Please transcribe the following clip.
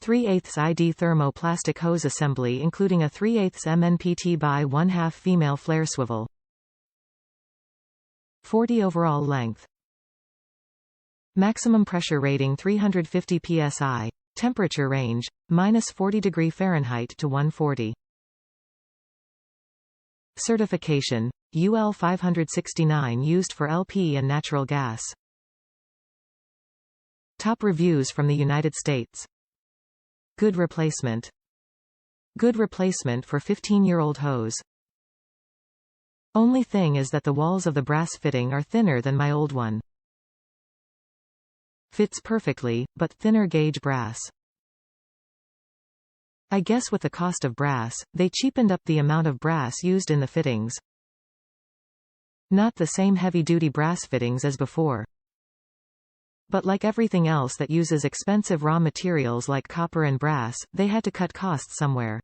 3/8 ID Thermo plastic hose assembly including a 3/8 MNPT by 1/2 female flare swivel. 40 overall length. Maximum pressure rating 350 psi. Temperature range, -40°F to 140. Certification, UL 569 used for LP and natural gas. Top reviews from the United States. Good replacement. Good replacement for 15-year-old hose. Only thing is that the walls of the brass fitting are thinner than my old one. Fits perfectly, but thinner gauge brass. I guess with the cost of brass, they cheapened up the amount of brass used in the fittings. Not the same heavy-duty brass fittings as before. But like everything else that uses expensive raw materials like copper and brass, they had to cut costs somewhere.